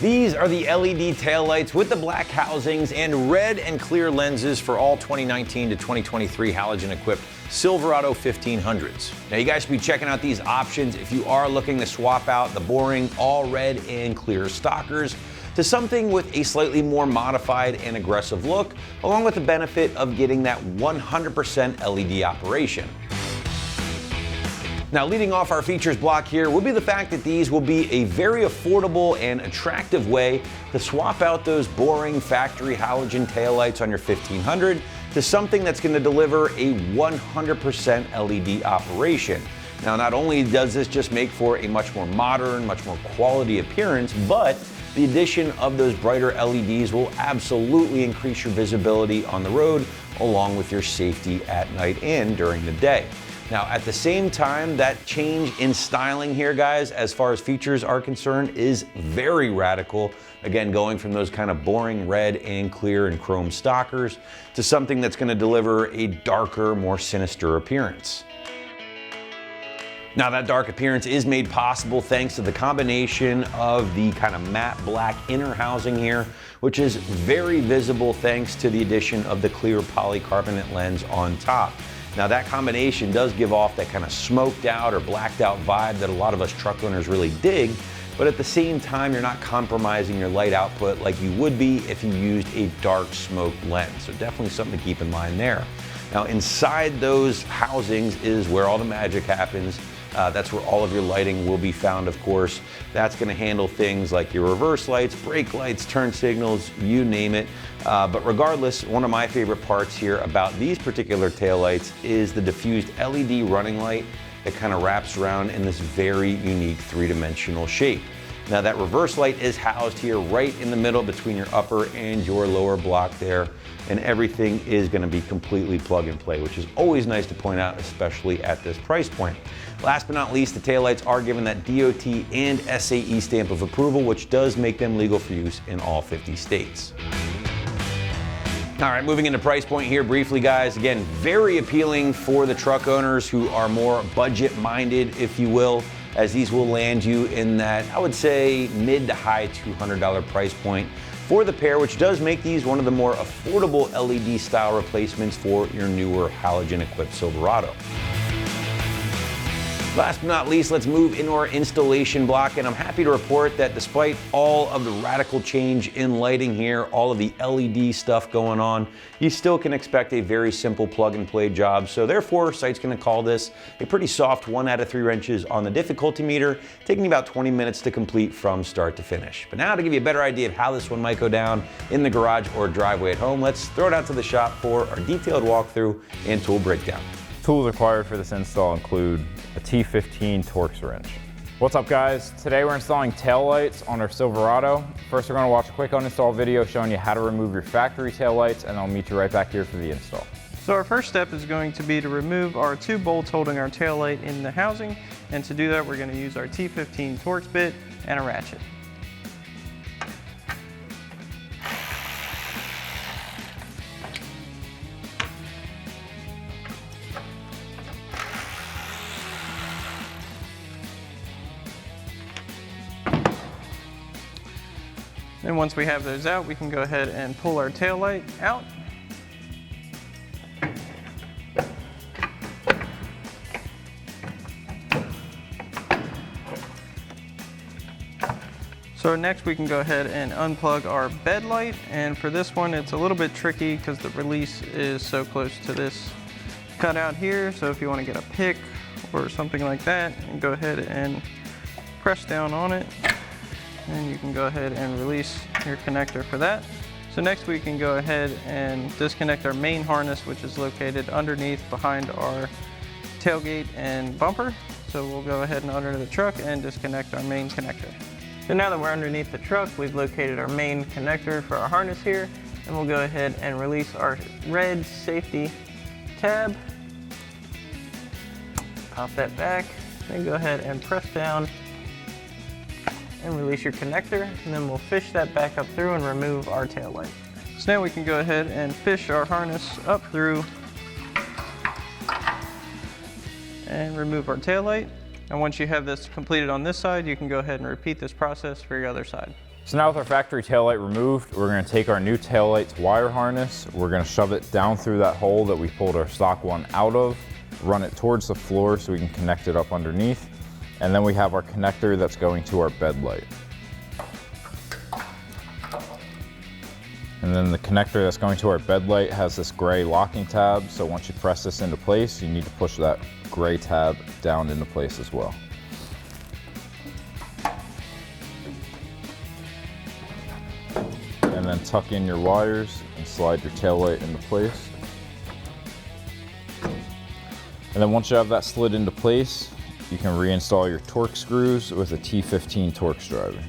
These are the LED taillights with the black housings and red and clear lenses for all 2019 to 2023 halogen-equipped Silverado 1500s. Now you guys should be checking out these options if you are looking to swap out the boring all red and clear stockers to something with a slightly more modified and aggressive look, along with the benefit of getting that 100% LED operation. Now, leading off our features block here will be the fact that these will be a very affordable and attractive way to swap out those boring factory halogen taillights on your 1500 to something that's going to deliver a 100% LED operation. Now, not only does this just make for a much more modern, much more quality appearance, but the addition of those brighter LEDs will absolutely increase your visibility on the road, along with your safety at night and during the day. Now, at the same time, that change in styling here, guys, as far as features are concerned, is very radical. Again, going from those kind of boring red and clear and chrome stockers to something that's going to deliver a darker, more sinister appearance. Now, that dark appearance is made possible thanks to the combination of the kind of matte black inner housing here, which is very visible thanks to the addition of the clear polycarbonate lens on top. Now, that combination does give off that kind of smoked out or blacked out vibe that a lot of us truck owners really dig, but at the same time, you're not compromising your light output like you would be if you used a dark smoked lens. So definitely something to keep in mind there. Now, inside those housings is where all the magic happens. That's where all of your lighting will be found, of course. That's going to handle things like your reverse lights, brake lights, turn signals, you name it. But regardless, one of my favorite parts here about these particular taillights is the diffused LED running light that kind of wraps around in this very unique three-dimensional shape. Now, that reverse light is housed here right in the middle between your upper and your lower block there, and everything is going to be completely plug and play, which is always nice to point out, especially at this price point. Last but not least, the taillights are given that DOT and SAE stamp of approval, which does make them legal for use in all 50 states. All right, moving into price point here briefly, guys. Again, very appealing for the truck owners who are more budget-minded, if you will, as these will land you in that, I would say, mid to high $200 price point for the pair, which does make these one of the more affordable LED style replacements for your newer halogen-equipped Silverado. Last but not least, let's move into our installation block, and I'm happy to report that despite all of the radical change in lighting here, all of the LED stuff going on, you still can expect a very simple plug and play job. So therefore, site's gonna call this a pretty soft 1 out of 3 wrenches on the difficulty meter, taking about 20 minutes to complete from start to finish. But now to give you a better idea of how this one might go down in the garage or driveway at home, let's throw it out to the shop for our detailed walkthrough and tool breakdown. Tools required for this install include a T15 Torx wrench. What's up, guys? Today we're installing tail lights on our Silverado. First, we're going to watch a quick uninstall video showing you how to remove your factory tail lights, and I'll meet you right back here for the install. So our first step is going to be to remove our 2 bolts holding our tail light in the housing, and to do that we're going to use our T15 Torx bit and a ratchet. And once we have those out, we can go ahead and pull our tail light out. So next we can go ahead and unplug our bed light, and for this one it's a little bit tricky because the release is so close to this cutout here. So if you want to get a pick or something like that, and go ahead and press down on it, and you can go ahead and release your connector for that. So next we can go ahead and disconnect our main harness, which is located underneath behind our tailgate and bumper. So we'll go ahead and under the truck and disconnect our main connector. So now that we're underneath the truck, we've located our main connector for our harness here, and we'll go ahead and release our red safety tab. Pop that back, then go ahead and press down and release your connector, and then we'll fish that back up through and remove our tail light. So now we can go ahead and fish our harness up through and remove our tail light. And once you have this completed on this side, you can go ahead and repeat this process for your other side. So now with our factory taillight removed, we're gonna take our new taillight's wire harness, we're gonna shove it down through that hole that we pulled our stock one out of, run it towards the floor so we can connect it up underneath, and then we have our connector that's going to our bed light. And then the connector that's going to our bed light has this gray locking tab, so once you press this into place, you need to push that gray tab down into place as well. And then tuck in your wires and slide your tail light into place. And then once you have that slid into place, you can reinstall your Torx screws with a T15 Torx driver.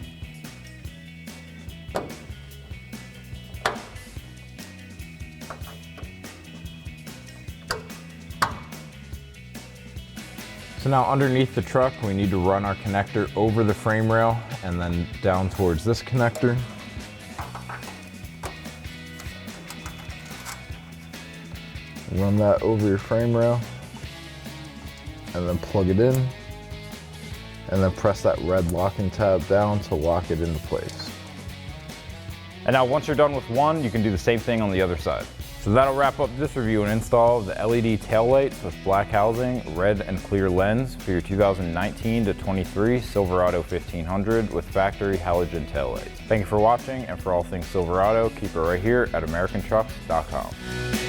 So now underneath the truck, we need to run our connector over the frame rail and then down towards this connector. Run that over your frame rail and then plug it in and then press that red locking tab down to lock it into place. And now once you're done with one, you can do the same thing on the other side. So that'll wrap up this review and install of the LED taillights with black housing, red and clear lens for your 2019 to 23 Silverado 1500 with factory halogen taillights. Thank you for watching, and for all things Silverado, keep it right here at AmericanTrucks.com.